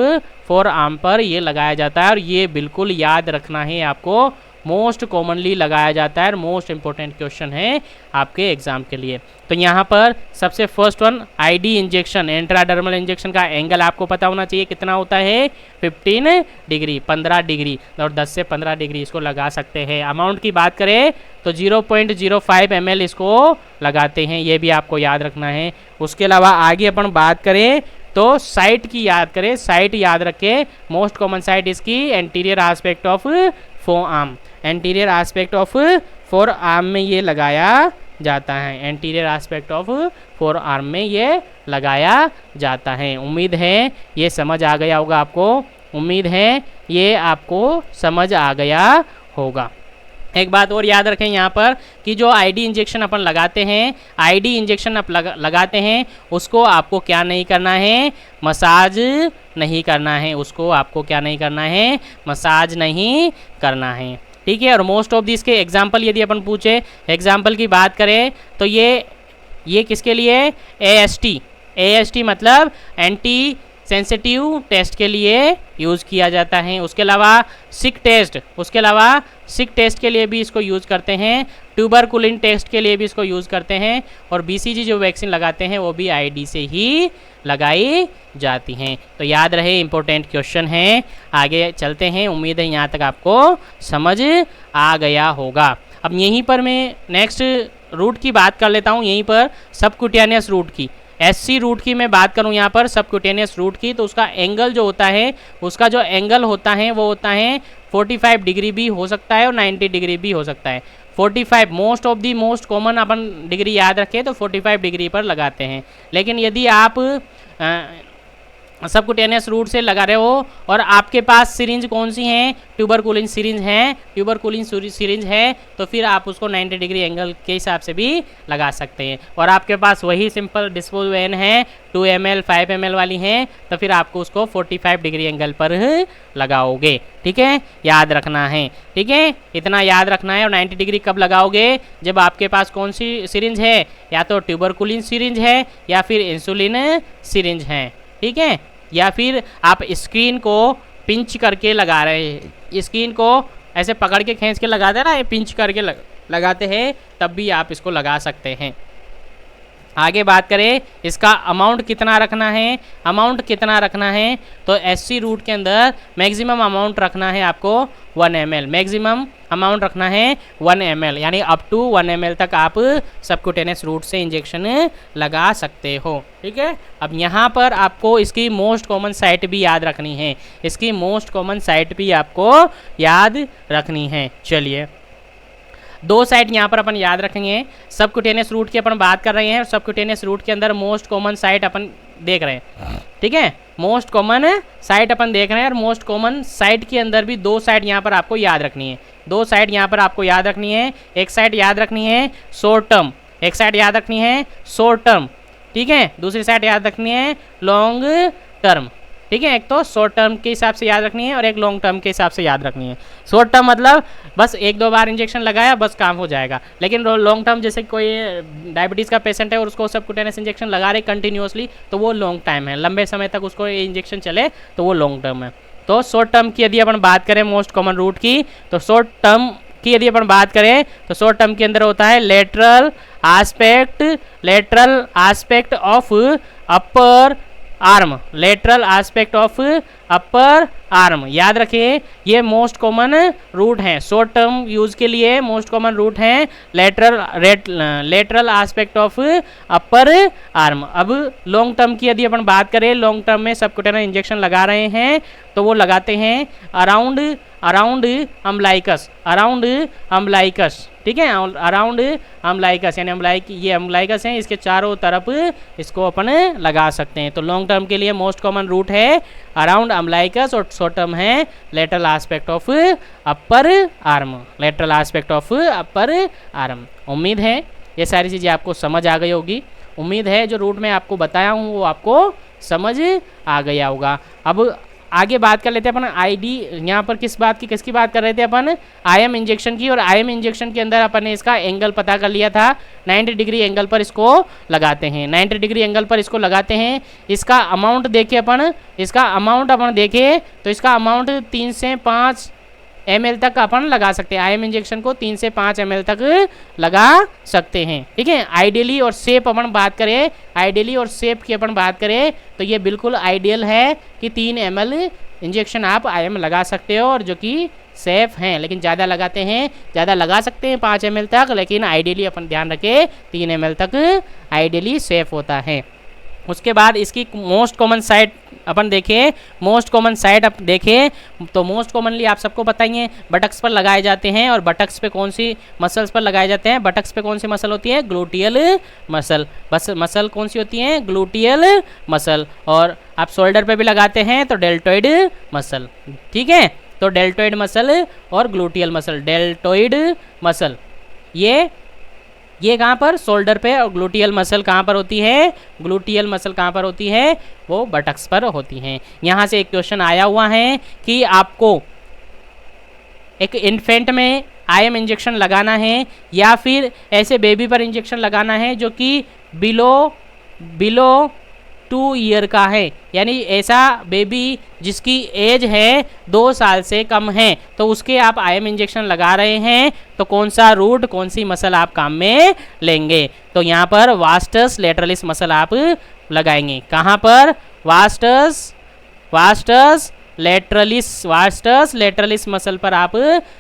फोरआर्म पर ये लगाया जाता है। और ये बिल्कुल याद रखना है आपको, मोस्ट कॉमनली लगाया जाता है और मोस्ट इंपॉर्टेंट क्वेश्चन है आपके एग्जाम के लिए। तो यहाँ पर सबसे first one ID injection, intradermal injection का एंगल आपको पता होना चाहिए कितना होता है 15 डिग्री, 15 डिग्री और 10 से 15 डिग्री इसको लगा सकते हैं। अमाउंट की बात करें तो 0.05 ml इसको लगाते हैं, ये भी आपको याद रखना है। उसके अलावा आगे अपन बात करें तो साइट की याद करें, साइट याद रखें। मोस्ट कॉमन साइट इसकी anterior aspect of four arm, anterior aspect of four arm में ये लगाया जाता है, anterior aspect of four arm में ये लगाया जाता है। उम्मीद है ये समझ आ गया होगा आपको, उम्मीद है ये आपको समझ आ गया होगा। एक बात और याद रखें यहाँ पर कि जो आईडी इंजेक्शन अपन लगाते हैं, आईडी इंजेक्शन आप लगाते हैं उसको आपको क्या नहीं करना है, मसाज नहीं करना है, उसको आपको क्या नहीं करना है, मसाज नहीं करना है, ठीक है। और मोस्ट ऑफ दिस के एग्जाम्पल यदि अपन पूछे, एग्जाम्पल की बात करें तो ये किसके लिए, AST मतलब एंटी सेंसिटिव टेस्ट के लिए यूज़ किया जाता है। उसके अलावा सिक टेस्ट के लिए भी इसको यूज़ करते हैं, ट्यूबरकुलिन टेस्ट के लिए भी इसको यूज़ करते हैं, और BCG जो वैक्सीन लगाते हैं वो भी आईडी से ही लगाई जाती हैं। तो याद रहे इंपॉर्टेंट क्वेश्चन हैं। आगे चलते हैं, उम्मीद है यहाँ तक आपको समझ आ गया होगा। अब यहीं पर मैं नेक्स्ट रूट की बात कर लेता हूँ, यहीं पर सबक्यूटेनियस रूट की, SC रूट की मैं बात करूं यहाँ पर सबक्यूटेनियस रूट की, तो उसका एंगल जो होता है, उसका जो एंगल होता है वो होता है 45 डिग्री भी हो सकता है और 90 डिग्री भी हो सकता है। 45 मोस्ट कॉमन अपन डिग्री याद रखें तो 45 डिग्री पर लगाते हैं। लेकिन यदि आप सबक्यूटेनियस रूट से लगा रहे हो और आपके पास सिरिंज कौन सी हैं, ट्यूबरकुलिन सिरिंज है, ट्यूबरकुलिन सिरिंज है, तो फिर आप उसको 90 डिग्री एंगल के हिसाब से भी लगा सकते हैं। और आपके पास वही सिंपल डिस्पोज वैन है 2 ml 5 ml वाली हैं, तो फिर आपको उसको 45 डिग्री एंगल पर लगाओगे, ठीक है, याद रखना है, ठीक है, इतना याद रखना है। और 90 डिग्री कब लगाओगे, जब आपके पास कौन सी सिरिंज है, या तो ट्यूबरकुलिन सिरिंज है या फिर इंसुलिन सिरिंज है, ठीक है, या फिर आप स्क्रीन को पिंच करके लगा रहे हैं, स्क्रीन को ऐसे पकड़ के खींच के लगाते हैं ना, ये पिंच करके लगाते हैं, तब भी आप इसको लगा सकते हैं। आगे बात करें इसका अमाउंट कितना रखना है, अमाउंट कितना रखना है, तो SC रूट के अंदर मैक्सिमम अमाउंट रखना है आपको 1 ml, मैक्सिमम अमाउंट रखना है 1 ml, यानी अप टू 1 ml तक आप सबक्यूटेनियस रूट से इंजेक्शन लगा सकते हो, ठीक है। अब यहाँ पर आपको इसकी मोस्ट कॉमन साइट भी याद रखनी है, इसकी मोस्ट कॉमन साइट भी आपको याद रखनी है। चलिए 2 साइट यहाँ पर अपन याद रखेंगे। सबक्यूटेनियस रूट की अपन बात कर रहे हैं और सबक्यूटेनियस रूट के अंदर मोस्ट कॉमन साइट अपन देख रहे हैं, ठीक है, मोस्ट कॉमन साइट अपन देख रहे हैं। और मोस्ट कॉमन साइट के अंदर भी 2 साइट यहाँ पर आपको याद रखनी है, 2 साइट यहाँ पर आपको याद रखनी है। एक साइट याद रखनी है शॉर्ट टर्म, एक साइट याद रखनी है शॉर्ट टर्म, ठीक है, दूसरी साइट याद रखनी है लॉन्ग टर्म, ठीक है। एक तो शॉर्ट टर्म के हिसाब से याद रखनी है और एक लॉन्ग टर्म के हिसाब से याद रखनी है। शॉर्ट टर्म मतलब बस 1-2 बार इंजेक्शन लगाया बस काम हो जाएगा, लेकिन लॉन्ग टर्म जैसे कोई डायबिटीज़ का पेशेंट है और उसको सबक्यूटेनियस इंजेक्शन लगा रहे कंटिन्यूसली, तो वो लॉन्ग टाइम है, लंबे समय तक उसको ये इंजेक्शन चले तो वो लॉन्ग टर्म है। तो शॉर्ट टर्म की यदि अपन बात करें मोस्ट कॉमन रूट की, तो शॉर्ट टर्म की यदि अपन बात करें तो शॉर्ट टर्म के अंदर होता है lateral aspect of upper arm, lateral aspect of upper arm, याद रखिए ये मोस्ट कॉमन रूट हैं। शॉर्ट टर्म यूज के लिए मोस्ट कॉमन रूट हैं lateral aspect of upper arm. अब लॉन्ग टर्म की यदि अपन बात करें, लॉन्ग टर्म में सबक्यूटेनियस इंजेक्शन लगा रहे हैं तो वो लगाते हैं अराउंड अम्बलाइकस, ठीक है, अराउंड अम्बलाइकस, यानी ये अम्बलाइकस हैं, इसके चारों तरफ इसको अपन लगा सकते हैं। तो लॉन्ग टर्म के लिए मोस्ट कॉमन रूट है अराउंड अम्बलाइकस और शॉर्ट टर्म है lateral aspect of upper arm, lateral aspect of upper arm. उम्मीद है ये सारी चीज़ें आपको समझ आ गई होगी, उम्मीद है जो रूट में आपको बताया हूँ वो आपको समझ आ गया होगा। अब आगे बात कर लेते हैं अपन आईडी, यहाँ पर किसकी बात कर रहे थे अपन, IM इंजेक्शन की। और IM इंजेक्शन के अंदर अपन ने इसका एंगल पता कर लिया था, 90 डिग्री एंगल पर इसको लगाते हैं, 90 डिग्री एंगल पर इसको लगाते हैं। इसका अमाउंट देखे अपन, इसका अमाउंट अपन देखे तो इसका अमाउंट 3 से 5 ml तक अपन लगा सकते हैं। IM इंजेक्शन को 3 से 5 ml तक लगा सकते हैं, ठीक है। आइडियली और सेफ अपन बात करें, आइडियली और सेफ की अपन बात करें तो ये बिल्कुल आइडियल है कि 3 ml इंजेक्शन आप IM लगा सकते हो और जो कि सेफ हैं। लेकिन ज़्यादा लगाते हैं, ज़्यादा लगा सकते हैं 5 ml तक, लेकिन आइडियली अपन ध्यान रखें 3 ml तक आइडियली सेफ होता है। उसके बाद इसकी मोस्ट कॉमन साइट अपन देखें, मोस्ट कॉमन साइट आप देखें तो मोस्ट कॉमनली आप सबको पता ही है बटक्स पर लगाए जाते हैं। और बटक्स पे कौन सी मसल्स पर लगाए जाते हैं? बटक्स पे कौन सी मसल होती है? Gluteal muscle. बस मसल कौन सी होती है? Gluteal muscle. और आप शोल्डर पे भी लगाते हैं तो डेल्टोइड मसल, ठीक है। तो डेल्टोइड मसल और ग्लूटियल मसल, डेल्टोइड मसल ये कहाँ पर? शोल्डर पे। और ग्लूटियल मसल कहाँ पर होती है? ग्लूटियल मसल कहाँ पर होती है? वो बटक्स पर होती हैं। यहाँ से एक क्वेश्चन आया हुआ है कि आपको एक इन्फेंट में IM इंजेक्शन लगाना है या फिर ऐसे बेबी पर इंजेक्शन लगाना है जो कि बिलो 2 ईयर का है, यानी ऐसा बेबी जिसकी एज है 2 साल से कम है, तो उसके आप IM इंजेक्शन लगा रहे हैं तो कौन सा रूट, कौन सी मसल आप काम में लेंगे? तो यहाँ पर वास्टस लेटरलिस मसल आप लगाएंगे। कहाँ पर? वास्टस लेटरलिस मसल पर आप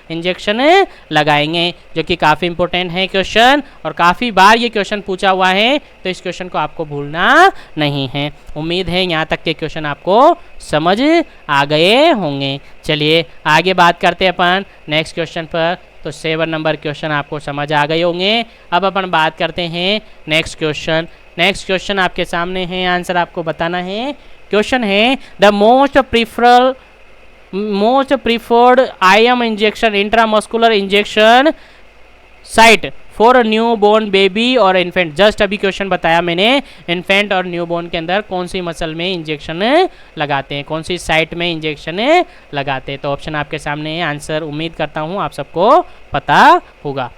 इंजेक्शन लगाएंगे, जो कि काफ़ी इंपॉर्टेंट है क्वेश्चन और काफ़ी बार ये क्वेश्चन पूछा हुआ है, तो इस क्वेश्चन को आपको भूलना नहीं है। उम्मीद है यहाँ तक के क्वेश्चन आपको समझ आ गए होंगे। चलिए आगे बात करते हैं अपन नेक्स्ट क्वेश्चन पर। तो 7 नंबर क्वेश्चन आपको समझ आ गए होंगे। अब अपन बात करते हैं नेक्स्ट क्वेश्चन। नेक्स्ट क्वेश्चन आपके सामने है, आंसर आपको बताना है। क्वेश्चन है the most preferred IM injection, intramuscular injection site for new born baby और इन्फेंट। जस्ट अभी क्वेश्चन बताया मैंने, इन्फेंट और न्यू बोर्न के अंदर कौन सी मसल में इंजेक्शन लगाते हैं, कौन सी साइट में इंजेक्शन लगाते हैं। तो ऑप्शन आपके सामने है, आंसर उम्मीद करता हूँ आप सबको पता होगा।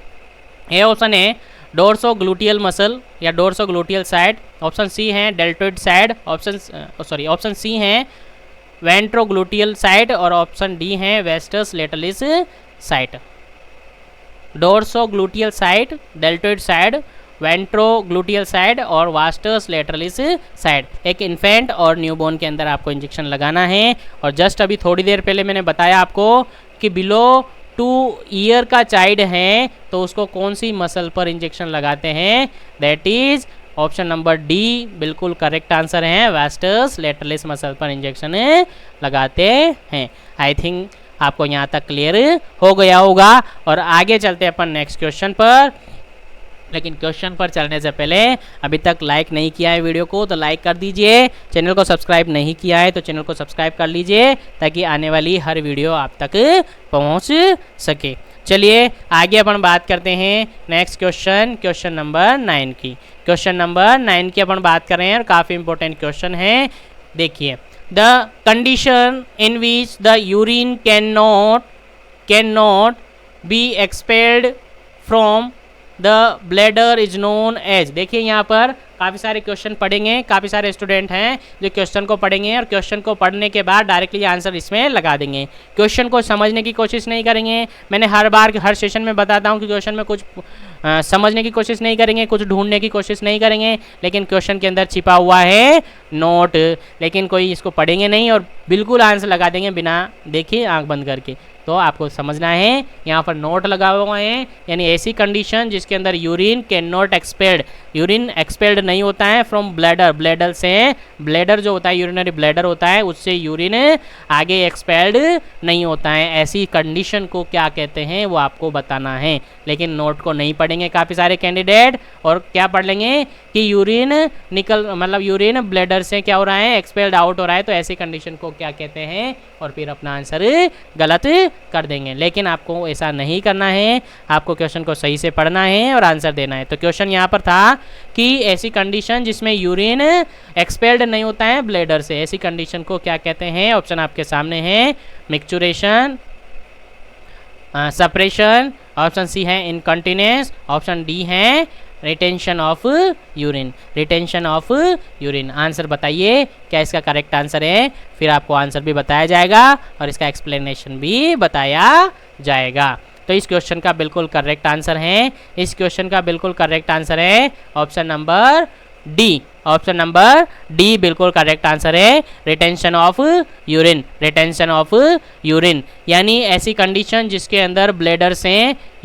ये ऑप्शन है डोर्सोग्लूटियल मसल या डोर्सोग्लूटियल साइड। ऑप्शन सी है डेल्टोइड साइड। ऑप्शन सी है वेंट्रोग्लूटियल साइड और ऑप्शन डी है vastus lateralis side. Dorsogluteal side, deltoid side, ventrogluteal side और वास्टस लेटरलिस साइड। एक इन्फेंट और न्यूबॉर्न के अंदर आपको इंजेक्शन लगाना है। और जस्ट अभी थोड़ी देर पहले मैंने बताया आपको कि बिलो 2 ईयर का चाइल्ड है तो उसको कौन सी मसल पर इंजेक्शन लगाते हैं? That is option number D बिल्कुल करेक्ट आंसर है, वास्टस लेटरलिस मसल पर इंजेक्शन लगाते हैं। आई थिंक आपको यहाँ तक क्लियर हो गया होगा। और आगे चलते हैं अपन नेक्स्ट क्वेश्चन पर। लेकिन क्वेश्चन पर चलने से पहले अभी तक लाइक नहीं किया है वीडियो को तो लाइक कर दीजिए, चैनल को सब्सक्राइब नहीं किया है तो चैनल को सब्सक्राइब कर लीजिए ताकि आने वाली हर वीडियो आप तक पहुंच सके। चलिए आगे अपन बात करते हैं नेक्स्ट क्वेश्चन नंबर 9 की। क्वेश्चन नंबर 9 की अपन बात कर रहे हैं और काफ़ी इंपॉर्टेंट क्वेश्चन है। देखिए, the condition in which the urine can not be expelled from the bladder is known as. देखिए यहाँ पर काफ़ी सारे क्वेश्चन पढ़ेंगे, काफ़ी सारे स्टूडेंट हैं जो क्वेश्चन को पढ़ेंगे और क्वेश्चन को पढ़ने के बाद डायरेक्टली आंसर इसमें लगा देंगे, क्वेश्चन को समझने की कोशिश नहीं करेंगे। मैंने हर सेशन में बताता हूँ कि क्वेश्चन में कुछ समझने की कोशिश नहीं करेंगे, कुछ ढूंढने की कोशिश नहीं करेंगे, लेकिन क्वेश्चन के अंदर छिपा हुआ है नोट, लेकिन कोई इसको पढ़ेंगे नहीं और बिल्कुल आंसर लगा देंगे बिना देखे आंख बंद करके। तो आपको समझना है यहाँ पर नोट लगा हुआ है, यानी ऐसी कंडीशन जिसके अंदर urine can not expelled, urine expelled नहीं होता है फ्रॉम ब्लैडर, ब्लैडर से, ब्लैडर जो होता है यूरिनरी ब्लैडर होता है उससे यूरिन आगे एक्सपेल्ड नहीं होता है। ऐसी कंडीशन को क्या कहते हैं वो आपको बताना है, लेकिन नोट को नहीं पढ़ेंगे काफ़ी सारे कैंडिडेट और क्या पढ़ लेंगे कि यूरिन यूरिन ब्लैडर से क्या हो रहा है, एक्सपेल्ड आउट हो रहा है, तो ऐसी कंडीशन को क्या कहते हैं और फिर अपना आंसर गलत कर देंगे। लेकिन आपको ऐसा नहीं करना है, आपको क्वेश्चन को सही से पढ़ना है और आंसर देना है। तो क्वेश्चन यहाँ पर था कि ऐसी कंडीशन जिसमें यूरिन एक्सपेल्ड नहीं होता है ब्लैडर से, ऐसी कंडीशन को क्या कहते हैं? ऑप्शन आपके सामने है मिक्सचुरेशन, सप्रेशन, ऑप्शन सी है इनकंटिनेंस, ऑप्शन डी है retention of urine, retention of urine. Answer बताइए क्या इसका करेक्ट आंसर है, फिर आपको आंसर भी बताया जाएगा और इसका एक्सप्लेनेशन भी बताया जाएगा। तो इस क्वेश्चन का बिल्कुल करेक्ट आंसर है, इस क्वेश्चन का बिल्कुल करेक्ट आंसर है option number D. Option number D बिल्कुल करेक्ट आंसर है, retention of urine, retention of urine यानी ऐसी कंडीशन जिसके अंदर ब्लैडर से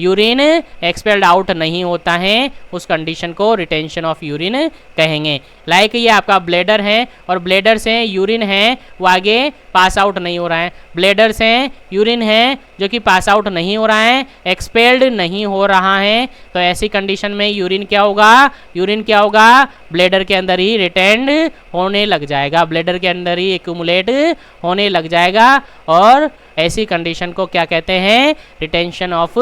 यूरिन एक्सपेल्ड आउट नहीं होता है, उस कंडीशन को रिटेंशन ऑफ यूरिन कहेंगे। लाइक ये आपका ब्लैडर है और ब्लैडर से यूरिन है वो आगे पास आउट नहीं हो रहा है, ब्लैडर से यूरिन है जो कि पास आउट नहीं हो रहा है, एक्सपेल्ड नहीं हो रहा है, तो ऐसी कंडीशन में यूरिन क्या होगा, यूरिन क्या होगा, ब्लैडर के अंदर ही रिटेंड होने लग जाएगा, ब्लैडर के अंदर ही एक्यूमुलेट होने लग जाएगा और ऐसी कंडीशन को क्या कहते हैं, रिटेंशन ऑफ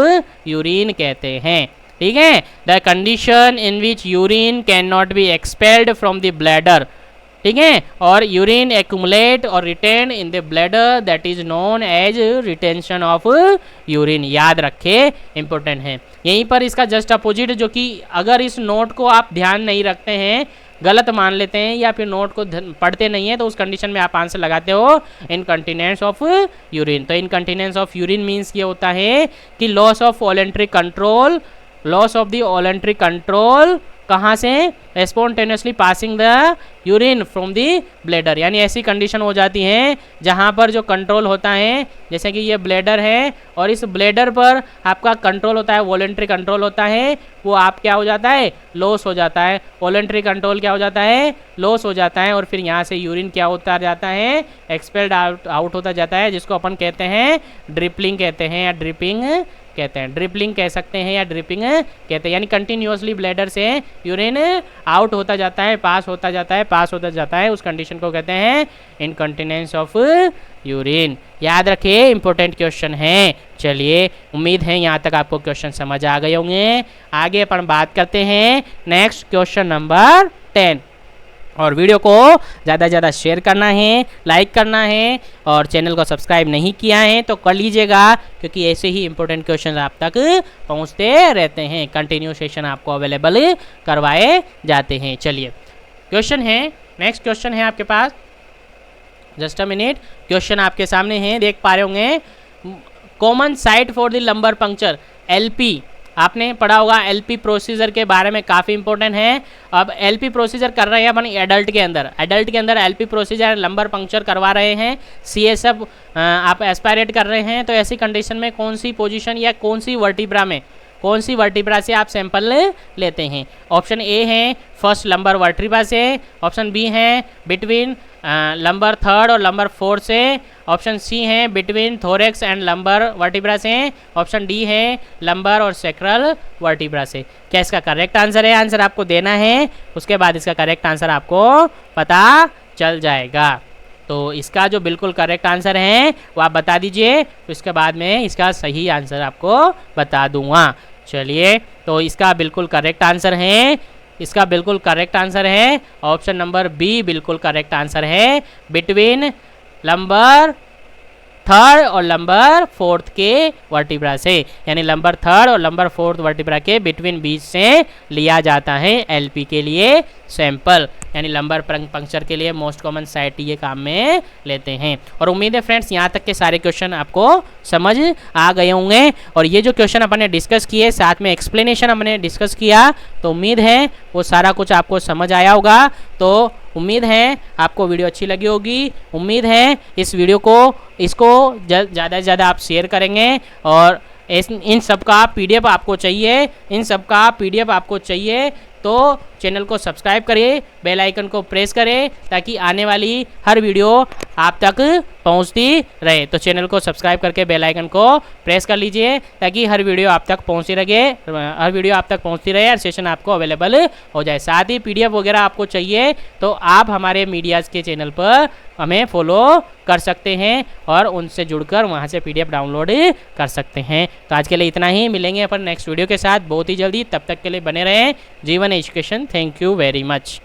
यूरिन कहते हैं। ठीक है, the condition in which urine can not be expelled from the bladder, ठीक है, और यूरिन एक्यूमुलेट और retain in the bladder that is known as retention of urine. याद रखे, इंपॉर्टेंट है। यहीं पर इसका जस्ट अपोजिट, जो कि अगर इस नोट को आप ध्यान नहीं रखते हैं, गलत मान लेते हैं या फिर नोट को पढ़ते नहीं है, तो उस कंडीशन में आप आंसर लगाते हो इनकंटिनेंस ऑफ यूरिन। तो इनकंटिनेंस ऑफ यूरिन मीन्स ये होता है कि loss of voluntary control, loss of the voluntary control कहाँ से, spontaneously passing the urine from the bladder, यानी ऐसी कंडीशन हो जाती है जहाँ पर जो कंट्रोल होता है, जैसे कि ये ब्लैडर है और इस ब्लैडर पर आपका कंट्रोल होता है, वॉलंटरी कंट्रोल होता है, वो आप क्या हो जाता है, लॉस हो जाता है, वॉलंटरी कंट्रोल क्या हो जाता है, लॉस हो जाता है और फिर यहाँ से यूरिन क्या होता जाता है, एक्सपेल्ड आउट होता जाता है, जिसको अपन कहते हैं ड्रिपलिंग कहते हैं या ड्रिपिंग कहते हैं, ड्रिपलिंग कह सकते हैं या ड्रिपिंग कहते हैं, यानी कंटिन्यूसली ब्लैडर से यूरिन आउट होता जाता है, पास होता जाता है, पास होता जाता है, उस कंडीशन को कहते हैं इनकंटिनेंस ऑफ यूरिन। याद रखिए, इंपॉर्टेंट क्वेश्चन है। चलिए, उम्मीद है यहाँ तक आपको क्वेश्चन समझ आ गए होंगे। आगे अपन बात करते हैं नेक्स्ट क्वेश्चन नंबर 10। और वीडियो को ज़्यादा से ज़्यादा शेयर करना है, लाइक करना है और चैनल को सब्सक्राइब नहीं किया है तो कर लीजिएगा, क्योंकि ऐसे ही इंपॉर्टेंट क्वेश्चन आप तक पहुंचते रहते हैं, कंटिन्यू सेशन आपको अवेलेबल करवाए जाते हैं। चलिए, क्वेश्चन है, नेक्स्ट क्वेश्चन है आपके पास, जस्ट अ मिनट, क्वेश्चन आपके सामने है, देख पा रहे होंगे। Common site for the lumbar puncture, LP आपने पढ़ा होगा, एलपी प्रोसीजर के बारे में काफ़ी इंपॉर्टेंट है। अब एलपी प्रोसीजर कर रहे हैं अपन एडल्ट के अंदर, एडल्ट के अंदर एलपी प्रोसीजर लंबर पंक्चर करवा रहे हैं, सीएसएफ आप एस्पायरेट कर रहे हैं, तो ऐसी कंडीशन में कौन सी पोजीशन या कौन सी वर्टिब्रा में, कौन सी वर्टिब्रा से आप सैंपल लेते हैं। ऑप्शन ए है फर्स्ट लंबर वर्टिब्रा से, ऑप्शन बी है बिटवीन लंबर थर्ड और लंबर फोर्थ से, ऑप्शन सी है between thorax and lumbar vertebra से, ऑप्शन डी है लंबर और सेक्रल वर्टिब्रा से। क्या इसका करेक्ट आंसर है, आंसर आपको देना है, उसके बाद इसका करेक्ट आंसर आपको पता चल जाएगा। तो इसका जो बिल्कुल करेक्ट आंसर है वो आप बता दीजिए, तो इसके बाद में इसका सही आंसर आपको बता दूंगा। चलिए, तो इसका बिल्कुल करेक्ट आंसर है, इसका बिल्कुल करेक्ट आंसर है ऑप्शन नंबर बी, बिल्कुल करेक्ट आंसर है बिटवीन लंबर थर्ड और लंबर फोर्थ के वर्टिब्रा से, यानी लंबर थर्ड और लंबर फोर्थ वर्टिब्रा के बिटवीन बीच से लिया जाता है एलपी के लिए सैंपल, यानी लंबर पंक्चर के लिए मोस्ट कॉमन साइट ये काम में लेते हैं। और उम्मीद है फ्रेंड्स यहाँ तक के सारे क्वेश्चन आपको समझ आ गए होंगे, और ये जो क्वेश्चन अपन ने डिस्कस किए साथ में एक्सप्लेनेशन हमने डिस्कस किया, तो उम्मीद है वो सारा कुछ आपको समझ आया होगा। तो उम्मीद है आपको वीडियो अच्छी लगी होगी, उम्मीद है इस वीडियो को इसको ज़्यादा से ज़्यादा आप शेयर करेंगे, और इन सब का पीडीएफ आपको चाहिए, इन सब का पीडीएफ आपको चाहिए तो चैनल को सब्सक्राइब करिए, बेल आइकन को प्रेस करें ताकि आने वाली हर वीडियो आप तक पहुंचती रहे। तो चैनल को सब्सक्राइब करके बेल आइकन को प्रेस कर लीजिए ताकि हर वीडियो आप तक पहुंचती रहे, हर वीडियो आप तक पहुंचती रहे और सेशन आपको अवेलेबल हो जाए। साथ ही पीडीएफ वगैरह आपको चाहिए तो आप हमारे मीडियाज़ के चैनल पर हमें फॉलो कर सकते हैं और उनसे जुड़कर वहाँ से पीडीएफ डाउनलोड कर सकते हैं। तो आज के लिए इतना ही, मिलेंगे अपन नेक्स्ट वीडियो के साथ बहुत ही जल्दी, तब तक के लिए बने रहें जीवन education. Thank you very much.